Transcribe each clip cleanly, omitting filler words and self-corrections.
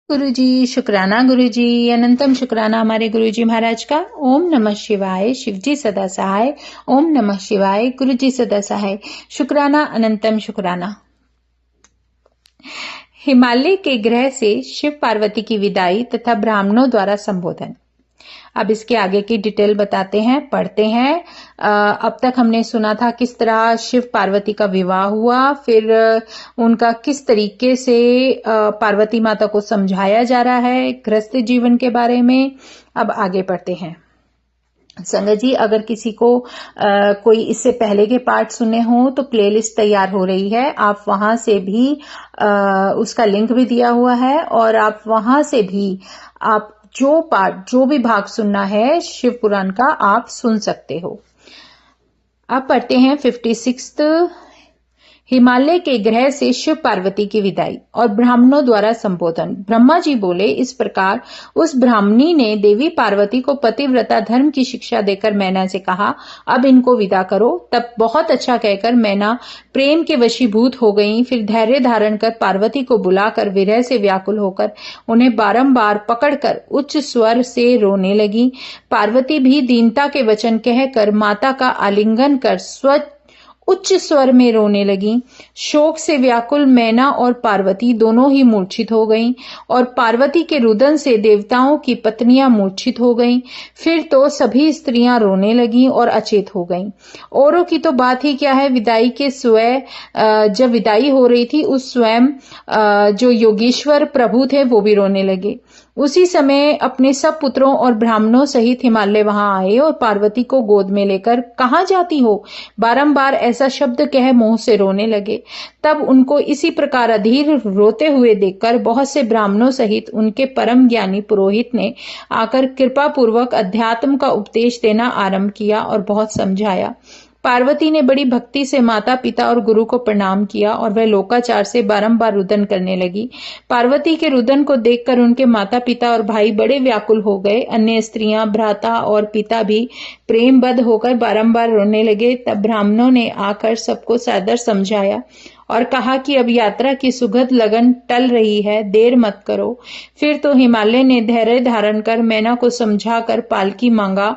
गुरुजी शुक्राना, गुरुजी अनंतम शुक्राना हमारे गुरुजी महाराज का। ओम नमः शिवाय, शिवजी सदा सहाय। ओम नमः शिवाय, गुरुजी सदा सहाय। शुक्राना अनंतम शुक्राना। हिमालय के ग्रह से शिव पार्वती की विदाई तथा ब्राह्मणों द्वारा संबोधन। अब इसके आगे की डिटेल बताते हैं, पढ़ते हैं। अब तक हमने सुना था किस तरह शिव पार्वती का विवाह हुआ, फिर उनका किस तरीके से पार्वती माता को समझाया जा रहा है गृहस्थ जीवन के बारे में। अब आगे पढ़ते हैं। संगत जी, अगर किसी को कोई इससे पहले के पार्ट सुने हो तो प्लेलिस्ट तैयार हो रही है, आप वहां से भी उसका लिंक भी दिया हुआ है और आप वहां से भी आप जो भी भाग सुनना है शिव पुराण का आप सुन सकते हो। अब पढ़ते हैं 56। हिमालय के ग्रह से शिव पार्वती की विदाई और ब्राह्मणों द्वारा संबोधन। ब्रह्मा जी बोले, इस प्रकार उस ब्राह्मणी ने देवी पार्वती को पतिव्रता धर्म की शिक्षा देकर मैना से कहा, अब इनको विदा करो। तब बहुत अच्छा कहकर मैना प्रेम के वशीभूत हो गई। फिर धैर्य धारण कर पार्वती को बुलाकर विरह से व्याकुल होकर उन्हें बारंबार पकड़कर उच्च स्वर से रोने लगी। पार्वती भी दीनता के वचन कहकर माता का आलिंगन कर उच्च स्वर में रोने लगी। शोक से व्याकुल मैना और पार्वती दोनों ही मूर्छित हो गईं और पार्वती के रुदन से देवताओं की पत्नियां मूर्छित हो गईं। फिर तो सभी स्त्रियां रोने लगीं और अचेत हो गईं। औरों की तो बात ही क्या है, विदाई के जब विदाई हो रही थी उस स्वयं जो योगेश्वर प्रभु थे वो भी रोने लगे। उसी समय अपने सब पुत्रों और ब्राह्मणों सहित हिमालय वहां आए और पार्वती को गोद में लेकर, कहाँ जाती हो, बारंबार ऐसा शब्द कह मुंह से रोने लगे। तब उनको इसी प्रकार अधीर रोते हुए देखकर बहुत से ब्राह्मणों सहित उनके परम ज्ञानी पुरोहित ने आकर कृपा पूर्वक अध्यात्म का उपदेश देना आरंभ किया और बहुत समझाया। पार्वती ने बड़ी भक्ति से माता पिता और गुरु को प्रणाम किया और वह लोकाचार से बारंबार रुदन करने लगी। पार्वती के रुदन को देखकर उनके माता पिता और भाई बड़े व्याकुल हो गए। अन्य स्त्रियां, भ्राता और पिता भी प्रेमबद्ध होकर बारंबार रोने लगे। तब ब्राह्मणों ने आकर सबको सादर समझाया और कहा कि अब यात्रा की सुखद लगन टल रही है, देर मत करो। फिर तो हिमालय ने धैर्य धारण कर मैना को समझाकर पालकी मांगा,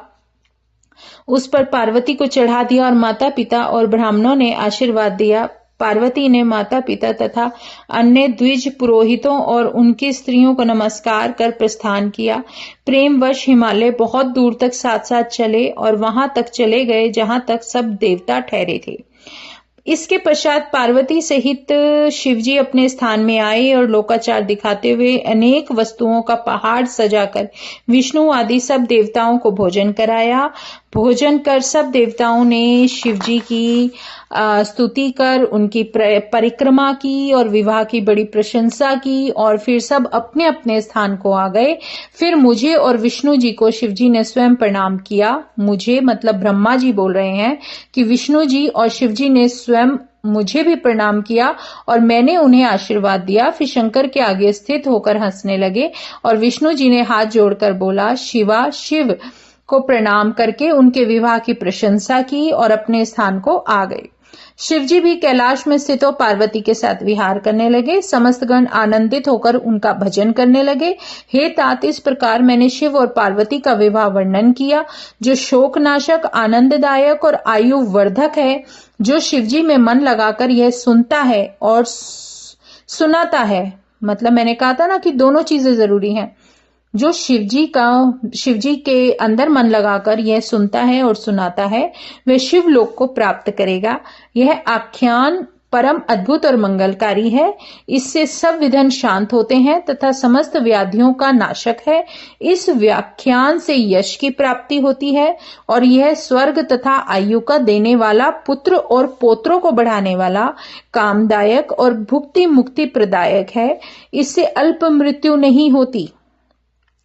उस पर पार्वती को चढ़ा दिया और माता पिता और ब्राह्मणों ने आशीर्वाद दिया। पार्वती ने माता पिता तथा अन्य द्विज पुरोहितों और उनकी स्त्रियों को नमस्कार कर प्रस्थान किया। प्रेमवश हिमालय बहुत दूर तक साथ साथ चले और वहां तक चले गए जहां तक सब देवता ठहरे थे। इसके पश्चात पार्वती सहित शिवजी अपने स्थान में आए और लोकाचार दिखाते हुए अनेक वस्तुओं का पहाड़ सजाकर विष्णु आदि सब देवताओं को भोजन कराया। भोजन कर सब देवताओं ने शिवजी की स्तुति कर उनकी परिक्रमा की और विवाह की बड़ी प्रशंसा की और फिर सब अपने अपने स्थान को आ गए। फिर मुझे और विष्णु जी को शिवजी ने स्वयं प्रणाम किया। मुझे मतलब ब्रह्मा जी बोल रहे हैं कि विष्णु जी और शिवजी ने स्वयं मुझे भी प्रणाम किया और मैंने उन्हें आशीर्वाद दिया। फिर शंकर के आगे स्थित होकर हंसने लगे और विष्णु जी ने हाथ जोड़कर बोला, शिव को प्रणाम करके उनके विवाह की प्रशंसा की और अपने स्थान को आ गए। शिवजी भी कैलाश में स्थित हो पार्वती के साथ विहार करने लगे। समस्त गण आनंदित होकर उनका भजन करने लगे। हे तात, इस प्रकार मैंने शिव और पार्वती का विवाह वर्णन किया जो शोकनाशक, आनंददायक और आयु वर्धक है। जो शिवजी में मन लगाकर यह सुनता है और सुनाता है, मतलब मैंने कहा था ना कि दोनों चीजें जरूरी हैं। जो शिवजी के अंदर मन लगाकर यह सुनता है और सुनाता है वह शिवलोक को प्राप्त करेगा। यह आख्यान परम अद्भुत और मंगलकारी है। इससे सब विघ्न शांत होते हैं तथा समस्त व्याधियों का नाशक है। इस व्याख्यान से यश की प्राप्ति होती है और यह स्वर्ग तथा आयु का देने वाला, पुत्र और पोत्रों को बढ़ाने वाला, कामदायक और भुक्ति मुक्ति प्रदायक है। इससे अल्प मृत्यु नहीं होती।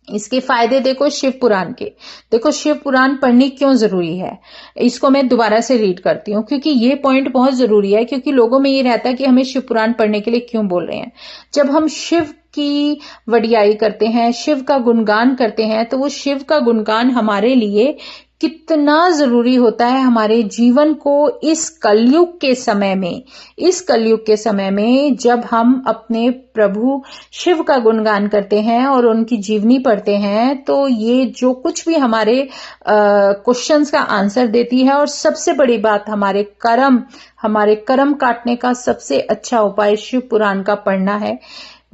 इसके फायदे देखो शिव पुराण के। देखो शिव पुराण पढ़नी क्यों जरूरी है, इसको मैं दोबारा से रीड करती हूँ क्योंकि ये पॉइंट बहुत जरूरी है। क्योंकि लोगों में ये रहता है कि हमें शिव पुराण पढ़ने के लिए क्यों बोल रहे हैं। जब हम शिव की वडियाई करते हैं, शिव का गुणगान करते हैं, तो वो शिव का गुणगान हमारे लिए कितना जरूरी होता है हमारे जीवन को इस कलयुग के समय में जब हम अपने प्रभु शिव का गुणगान करते हैं और उनकी जीवनी पढ़ते हैं, तो ये जो कुछ भी हमारे क्वेश्चंस का आंसर देती है। और सबसे बड़ी बात, हमारे कर्म काटने का सबसे अच्छा उपाय शिव पुराण का पढ़ना है।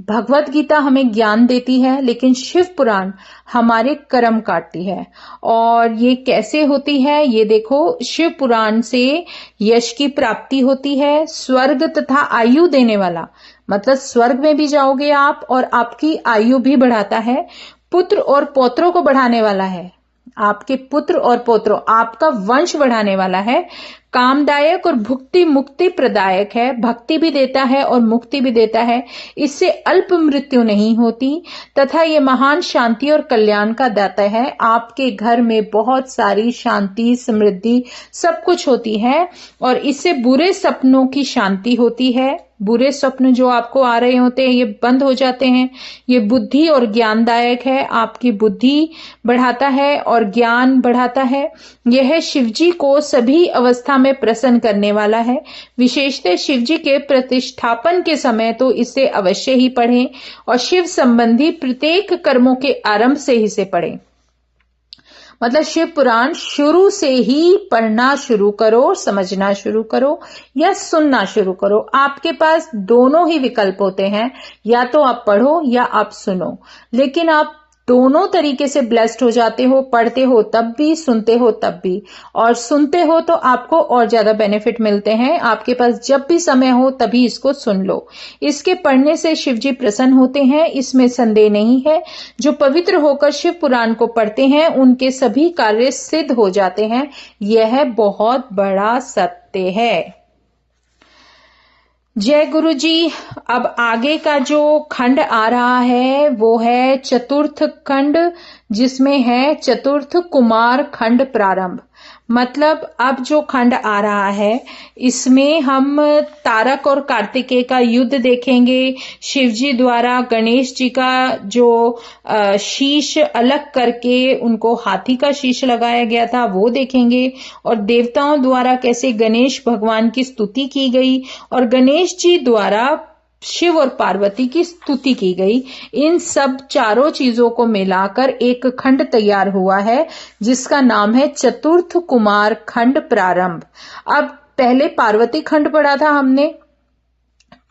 भगवत गीता हमें ज्ञान देती है, लेकिन शिव पुराण हमारे कर्म काटती है। और ये कैसे होती है, ये देखो, शिव पुराण से यश की प्राप्ति होती है, स्वर्ग तथा आयु देने वाला, मतलब स्वर्ग में भी जाओगे आप और आपकी आयु भी बढ़ाता है। पुत्र और पौत्रों को बढ़ाने वाला है, आपके पुत्र और पौत्रों, आपका वंश बढ़ाने वाला है। कामदायक और भुक्ति मुक्ति प्रदायक है, भक्ति भी देता है और मुक्ति भी देता है। इससे अल्प मृत्यु नहीं होती तथा ये महान शांति और कल्याण का दाता है। आपके घर में बहुत सारी शांति, समृद्धि, सब कुछ होती है। और इससे बुरे सपनों की शांति होती है। बुरे स्वप्न जो आपको आ रहे होते हैं, ये बंद हो जाते हैं। ये बुद्धि और ज्ञानदायक है, आपकी बुद्धि बढ़ाता है और ज्ञान बढ़ाता है। यह शिवजी को सभी अवस्था में प्रसन्न करने वाला है। विशेषतः शिवजी के प्रतिष्ठापन के समय तो इसे अवश्य ही पढ़ें और शिव संबंधी प्रत्येक कर्मों के आरंभ से ही से पढ़ें। मतलब शिव पुराण शुरू से ही पढ़ना शुरू करो, समझना शुरू करो या सुनना शुरू करो। आपके पास दोनों ही विकल्प होते हैं, या तो आप पढ़ो या आप सुनो। लेकिन आप दोनों तरीके से ब्लेस्ड हो जाते हो, पढ़ते हो तब भी, सुनते हो तब भी। और सुनते हो तो आपको और ज्यादा बेनिफिट मिलते हैं। आपके पास जब भी समय हो तभी इसको सुन लो। इसके पढ़ने से शिवजी प्रसन्न होते हैं, इसमें संदेह नहीं है। जो पवित्र होकर शिव पुराण को पढ़ते हैं उनके सभी कार्य सिद्ध हो जाते हैं। यह बहुत बड़ा सत्य है। जय गुरु जी। अब आगे का जो खंड आ रहा है वो है चतुर्थ खंड, जिसमें है चतुर्थ कुमार खंड प्रारंभ। मतलब अब जो खंड आ रहा है इसमें हम तारक और कार्तिकेय का युद्ध देखेंगे। शिवजी द्वारा गणेश जी का जो शीश अलग करके उनको हाथी का शीश लगाया गया था वो देखेंगे। और देवताओं द्वारा कैसे गणेश भगवान की स्तुति की गई और गणेश जी द्वारा शिव और पार्वती की स्तुति की गई। इन सब चारों चीजों को मिलाकर एक खंड तैयार हुआ है जिसका नाम है चतुर्थ कुमार खंड प्रारंभ। अब पहले पार्वती खंड पढ़ा था हमने,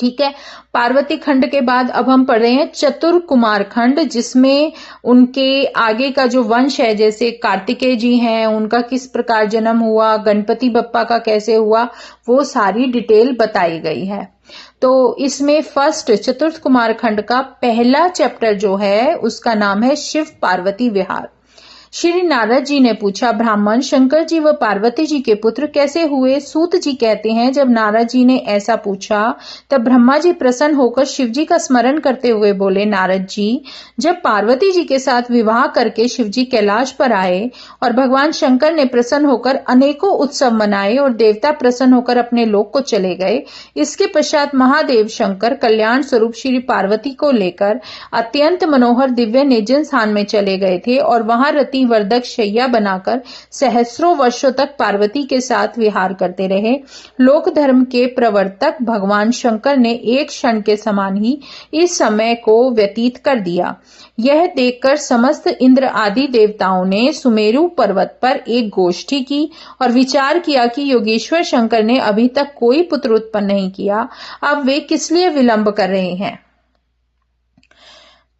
ठीक है। पार्वती खंड के बाद अब हम पढ़ रहे हैं चतुर कुमार खंड, जिसमें उनके आगे का जो वंश है, जैसे कार्तिकेय जी हैं, उनका किस प्रकार जन्म हुआ, गणपति बप्पा का कैसे हुआ, वो सारी डिटेल बताई गई है। तो इसमें फर्स्ट चतुर्थ कुमार खंड का पहला चैप्टर जो है उसका नाम है शिव पार्वती विहार। श्री नारद जी ने पूछा, ब्राह्मण, शंकर जी व पार्वती जी के पुत्र कैसे हुए? सूत जी कहते हैं, जब नारद जी ने ऐसा पूछा तब ब्रह्मा जी प्रसन्न होकर शिव जी का स्मरण करते हुए बोले, नारद जी, जब पार्वती जी के साथ विवाह करके शिव जी कैलाश पर आए और भगवान शंकर ने प्रसन्न होकर अनेकों उत्सव मनाए और देवता प्रसन्न होकर अपने लोक को चले गए, इसके पश्चात महादेव शंकर कल्याण स्वरूप श्री पार्वती को लेकर अत्यंत मनोहर दिव्य निर्जन स्थान में चले गए थे और वहां रति वर्धक शैया बनाकर सहस्रों वर्षों तक पार्वती के साथ विहार करते रहे। लोक धर्म के प्रवर्तक भगवान शंकर ने एक क्षण के समान ही इस समय को व्यतीत कर दिया। यह देखकर समस्त इंद्र आदि देवताओं ने सुमेरु पर्वत पर एक गोष्ठी की और विचार किया कि योगेश्वर शंकर ने अभी तक कोई पुत्र उत्पन्न नहीं किया, अब वे किस लिए विलंब कर रहे हैं।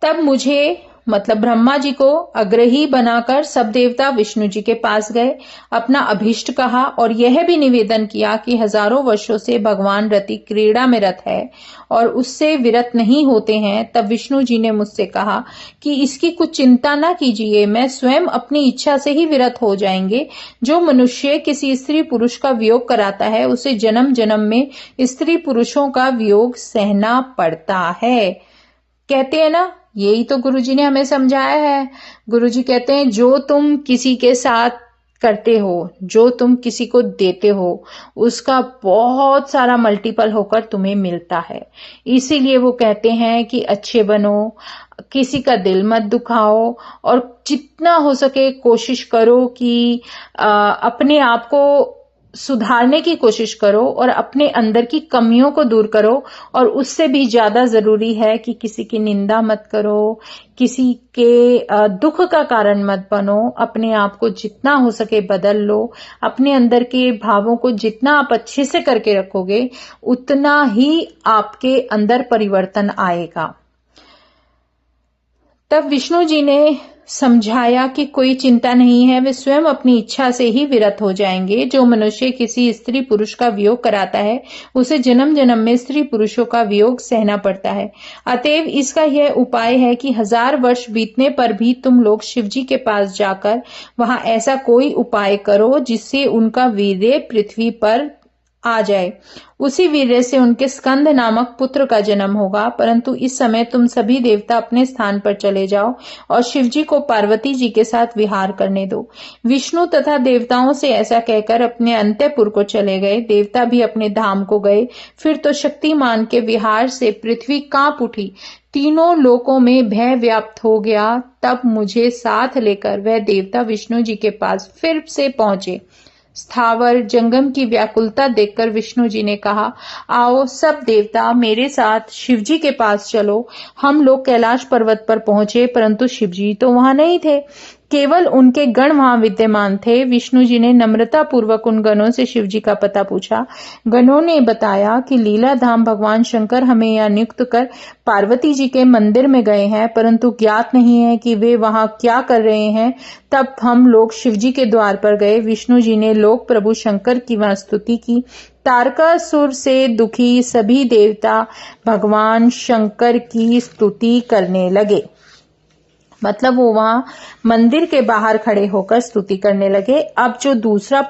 तब मुझे मतलब ब्रह्मा जी को अग्रही बनाकर सब देवता विष्णु जी के पास गए, अपना अभीष्ट कहा और यह भी निवेदन किया कि हजारों वर्षों से भगवान रति क्रीड़ा में रत है और उससे विरत नहीं होते हैं। तब विष्णु जी ने मुझसे कहा कि इसकी कुछ चिंता ना कीजिए, मैं स्वयं अपनी इच्छा से ही विरत हो जाएंगे। जो मनुष्य किसी स्त्री पुरुष का वियोग कराता है उसे जन्म जन्म में स्त्री पुरुषों का वियोग सहना पड़ता है। कहते हैं ना, यही तो गुरुजी ने हमें समझाया है। गुरुजी कहते हैं, जो तुम किसी के साथ करते हो, जो तुम किसी को देते हो, उसका बहुत सारा मल्टीपल होकर तुम्हें मिलता है। इसीलिए वो कहते हैं कि अच्छे बनो, किसी का दिल मत दुखाओ और जितना हो सके कोशिश करो कि अपने आप को सुधारने की कोशिश करो और अपने अंदर की कमियों को दूर करो। और उससे भी ज्यादा जरूरी है कि किसी की निंदा मत करो, किसी के दुख का कारण मत बनो। अपने आप को जितना हो सके बदल लो। अपने अंदर के भावों को जितना आप अच्छे से करके रखोगे उतना ही आपके अंदर परिवर्तन आएगा। तब विष्णु जी ने समझाया कि कोई चिंता नहीं है, वे स्वयं अपनी इच्छा से ही विरत हो जाएंगे। जो मनुष्य किसी स्त्री पुरुष का वियोग कराता है उसे जन्म जन्म में स्त्री पुरुषों का वियोग सहना पड़ता है। अतएव इसका यह उपाय है कि 1000 वर्ष बीतने पर भी तुम लोग शिव जी के पास जाकर वहां ऐसा कोई उपाय करो जिससे उनका वीर्य पृथ्वी पर आ जाए। उसी वीर्य से उनके स्कंद नामक पुत्र का जन्म होगा। परंतु इस समय तुम सभी देवता अपने स्थान पर चले जाओ और शिव जी को पार्वती जी के साथ विहार करने दो। विष्णु तथा देवताओं से ऐसा कहकर अपने अंतःपुर को चले गए। देवता भी अपने धाम को गए। फिर तो शक्तिमान के विहार से पृथ्वी कांप उठी। तीनों लोकों में भय व्याप्त हो गया। तब मुझे साथ लेकर वह देवता विष्णु जी के पास फिर से पहुंचे। स्थावर जंगम की व्याकुलता देखकर विष्णु जी ने कहा, आओ सब देवता मेरे साथ शिव जी के पास चलो। हम लोग कैलाश पर्वत पर पहुंचे परंतु शिव जी तो वहां नहीं थे, केवल उनके गण वहां विद्यमान थे। विष्णु जी ने नम्रता पूर्वक उन गणों से शिव जी का पता पूछा। गणों ने बताया कि लीला धाम भगवान शंकर हमें यहाँ नियुक्त कर पार्वती जी के मंदिर में गए हैं, परंतु ज्ञात नहीं है कि वे वहां क्या कर रहे हैं। तब हम लोग शिव जी के द्वार पर गए। विष्णु जी ने लोक प्रभु शंकर की वहां स्तुति की। तारकासुर से दुखी सभी देवता भगवान शंकर की स्तुति करने लगे। मतलब वो वहां मंदिर के बाहर खड़े होकर स्तुति करने लगे। अब जो दूसरा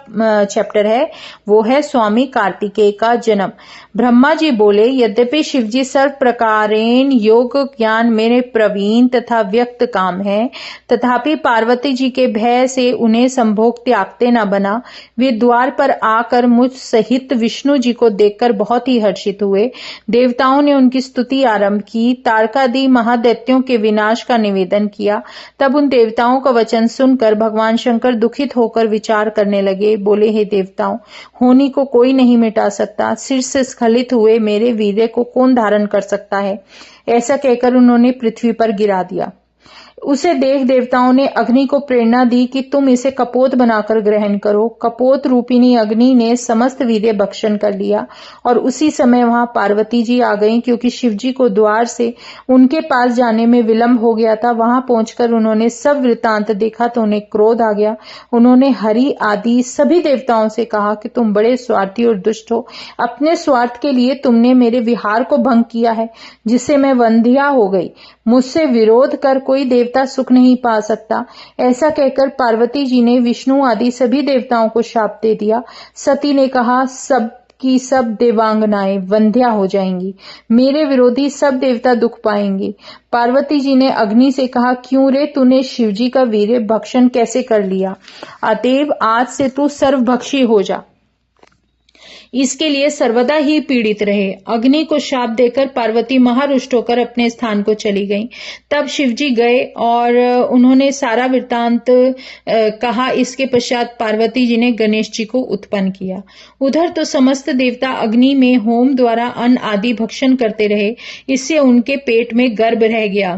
चैप्टर है वो है स्वामी कार्तिकेय का जन्म। ब्रह्मा जी बोले, यद्यपि शिवजी सर्व प्रकारेण योग ज्ञान मेरे प्रवीण तथा व्यक्त काम है, तथापि पार्वती जी के भय से उन्हें संभोग त्यागते न बना। वे द्वार पर आकर मुझ सहित विष्णु जी को देखकर बहुत ही हर्षित हुए। देवताओं ने उनकी स्तुति आरंभ की। तारकादि महादैत्यों के विनाश का निवेदन किया। तब उन देवताओं का वचन सुनकर भगवान शंकर दुखित होकर विचार करने लगे। बोले, हे देवताओं, होनी को कोई नहीं मिटा सकता। सिर से स्खलित हुए मेरे वीर्य को कौन धारण कर सकता है। ऐसा कहकर उन्होंने पृथ्वी पर गिरा दिया। उसे देख देवताओं ने अग्नि को प्रेरणा दी कि तुम इसे कपोत बनाकर ग्रहण करो। कपोत रूपिणी अग्नि ने समस्त वीर्य भक्षण कर लिया और उसी समय वहां पार्वती जी आ गईं, क्योंकि शिव जी को द्वार से उनके पास जाने में विलंब हो गया था। वहां पहुंचकर उन्होंने सब वृतांत देखा तो उन्हें क्रोध आ गया। उन्होंने हरि आदि सभी देवताओं से कहा कि तुम बड़े स्वार्थी और दुष्ट हो। अपने स्वार्थ के लिए तुमने मेरे विहार को भंग किया है, जिससे मैं वंध्या हो गई। मुझसे विरोध कर कोई देवता सुख नहीं पा सकता। ऐसा कहकर पार्वती जी ने विष्णु आदि सभी देवताओं को शाप दे दिया। सती ने कहा, सब की सब देवांगनाएं वंध्या हो जाएंगी। मेरे विरोधी सब देवता दुख पाएंगे। पार्वती जी ने अग्नि से कहा, क्यों रे, तूने शिवजी का वीर्य भक्षण कैसे कर लिया? अतएव आज से तू सर्वभक्षी हो जा। इसके लिए सर्वदा ही पीड़ित रहे। अग्नि को शाप देकर पार्वती महारुष्ट होकर अपने स्थान को चली गईं। तब शिवजी गए और उन्होंने सारा वृत्तांत कहा। इसके पश्चात पार्वती जी ने गणेश जी को उत्पन्न किया। उधर तो समस्त देवता अग्नि में होम द्वारा अन्न आदि भक्षण करते रहे। इससे उनके पेट में गर्भ रह गया,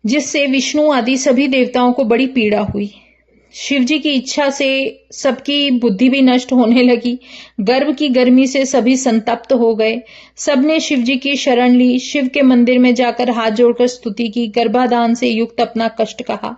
जिससे विष्णु आदि सभी देवताओं को बड़ी पीड़ा हुई। शिवजी की इच्छा से सबकी बुद्धि भी नष्ट होने लगी। गर्भ की गर्मी से सभी संतप्त हो गए। सबने शिवजी की शरण ली। शिव के मंदिर में जाकर हाथ जोड़कर स्तुति की। गर्भाधान से युक्त अपना कष्ट कहा,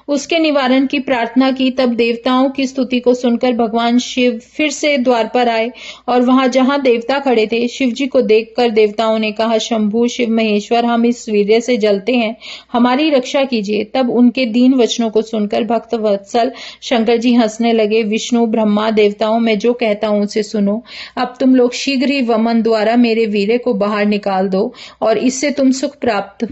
उसके निवारण की प्रार्थना की। तब देवताओं की स्तुति को सुनकर भगवान शिव फिर से द्वार पर आए और वहां जहां देवता खड़े थे, शिवजी को देखकर देवताओं ने कहा, शंभु शिव महेश्वर, हम इस वीर्य से जलते हैं, हमारी रक्षा कीजिए। तब उनके दीन वचनों को सुनकर भक्त वत्सल शंकर जी हंसने लगे। विष्णु ब्रह्मा देवताओं, मैं जो कहता हूं उसे सुनो। अब तुम लोग शीघ्र ही वमन द्वारा मेरे वीर्य को बाहर निकाल दो और इससे तुम सुख प्राप्त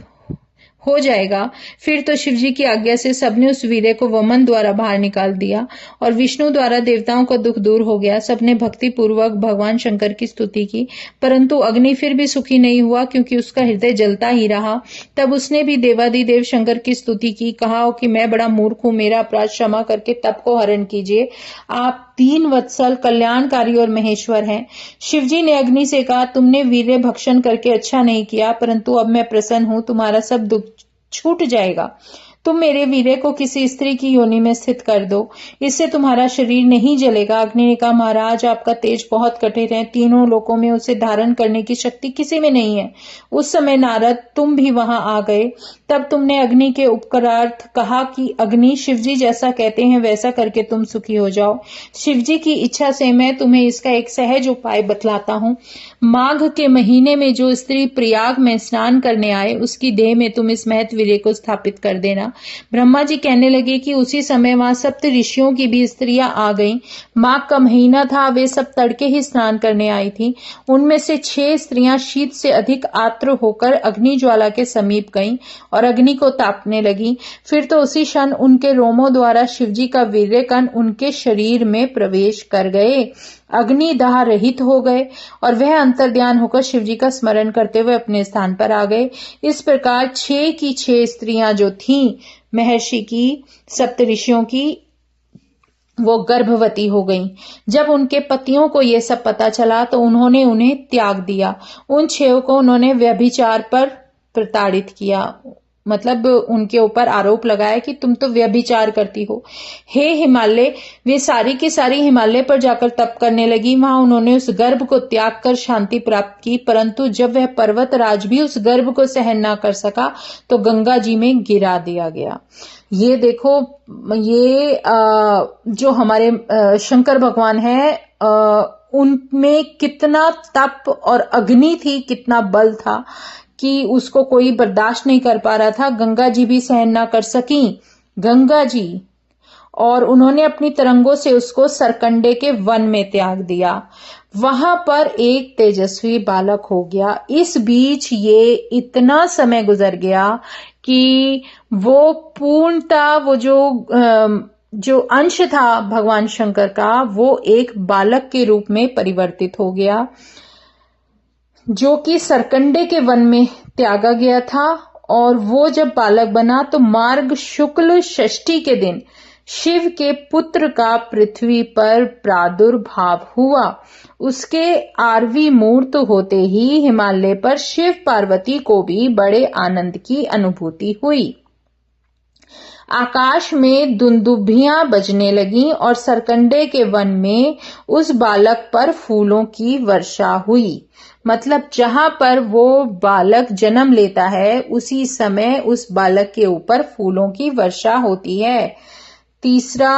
हो जाएगा। फिर तो शिव जी की आज्ञा से सबने उस वीरे को वमन द्वारा बाहर निकाल दिया और विष्णु द्वारा देवताओं का दुख दूर हो गया। सबने भक्ति पूर्वक भगवान शंकर की स्तुति की, परंतु अग्नि फिर भी सुखी नहीं हुआ क्योंकि उसका हृदय जलता ही रहा। तब उसने भी देवादिदेव शंकर की स्तुति की, कहा कि मैं बड़ा मूर्ख हूं, मेरा अपराध क्षमा करके तप को हरण कीजिए। आप 3 वत्सल कल्याणकारी और महेश्वर हैं। शिवजी ने अग्नि से कहा, तुमने वीर्य भक्षण करके अच्छा नहीं किया, परंतु अब मैं प्रसन्न हूं, तुम्हारा सब दुख छूट जाएगा। तुम मेरे वीरे को किसी स्त्री की योनि में स्थित कर दो, इससे तुम्हारा शरीर नहीं जलेगा। अग्नि ने कहा, महाराज आपका तेज बहुत कठिन है, तीनों लोकों में उसे धारण करने की शक्ति किसी में नहीं है। उस समय नारद तुम भी वहां आ गए। तब तुमने अग्नि के उपकारार्थ कहा कि अग्नि, शिवजी जैसा कहते हैं वैसा करके तुम सुखी हो जाओ। शिवजी की इच्छा से मैं तुम्हें इसका एक सहज उपाय बतलाता हूं। माघ के महीने में जो स्त्री प्रयाग में स्नान करने आए, उसकी देह में तुम इस महत वीर्य को स्थापित कर देना। ब्रह्मा जी कहने लगे कि उसी समय वहां सप्त ऋषियों की भी स्त्रियां आ गईं। माघ का महीना था, वे सब तड़के ही स्नान करने आई थी। उनमें से 6 स्त्रियां शीत से अधिक आर्द्र होकर अग्नि ज्वाला के समीप गईं और अग्नि को तापने लगी। फिर तो उसी क्षण उनके रोमों द्वारा शिवजी का वीर्य कण उनके शरीर में प्रवेश कर गए। अग्नि दाह रहित हो गए और वह अंतर्ध्यान होकर शिवजी का स्मरण करते हुए अपने स्थान पर आ गए। इस प्रकार 6 की 6 स्त्रियां जो थीं महर्षि की, सप्तऋषियों की, वो गर्भवती हो गईं। जब उनके पतियों को ये सब पता चला तो उन्होंने उन्हें त्याग दिया। उन 6 को उन्होंने व्यभिचार पर प्रताड़ित किया, मतलब उनके ऊपर आरोप लगाया कि तुम तो व्यभिचार करती हो। हे हिमालय, वे सारी की सारी हिमालय पर जाकर तप करने लगी। वहां उन्होंने उस गर्भ को त्याग कर शांति प्राप्त की, परंतु जब वह पर्वतराज भी उस गर्भ को सहन ना कर सका तो गंगा जी में गिरा दिया गया। ये देखो, ये जो हमारे शंकर भगवान है, उनमें कितना तप और अग्नि थी, कितना बल था कि उसको कोई बर्दाश्त नहीं कर पा रहा था। गंगा जी भी सहन ना कर सकी, गंगा जी, और उन्होंने अपनी तरंगों से उसको सरकंडे के वन में त्याग दिया। वहां पर एक तेजस्वी बालक हो गया। इस बीच ये इतना समय गुजर गया कि वो पूर्णता, वो जो अंश था भगवान शंकर का, वो एक बालक के रूप में परिवर्तित हो गया, जो कि सरकंडे के वन में त्यागा गया था। और वो जब बालक बना तो मार्ग शुक्ल षष्ठी के दिन शिव के पुत्र का पृथ्वी पर प्रादुर्भाव हुआ। उसके आरवी मूर्त होते ही हिमालय पर शिव पार्वती को भी बड़े आनंद की अनुभूति हुई। आकाश में दुंदुभियां बजने लगीं और सरकंडे के वन में उस बालक पर फूलों की वर्षा हुई। मतलब जहां पर वो बालक जन्म लेता है, उसी समय उस बालक के ऊपर फूलों की वर्षा होती है। तीसरा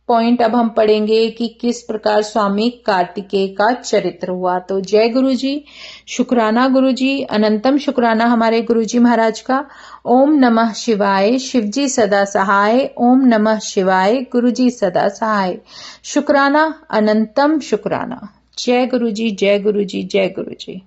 पॉइंट अब हम पढ़ेंगे कि किस प्रकार स्वामी कार्तिकेय का चरित्र हुआ। तो जय गुरु जी, शुक्राना गुरु जी, अनंतम शुक्राना हमारे गुरु जी महाराज का। ओम नमः शिवाय, शिवजी सदा सहाय। ओम नमः शिवाय, गुरु जी सदा सहाय। शुक्राना, अनंतम शुक्राना। जय गुरु जी, जय गुरु जी, जय गुरु जी।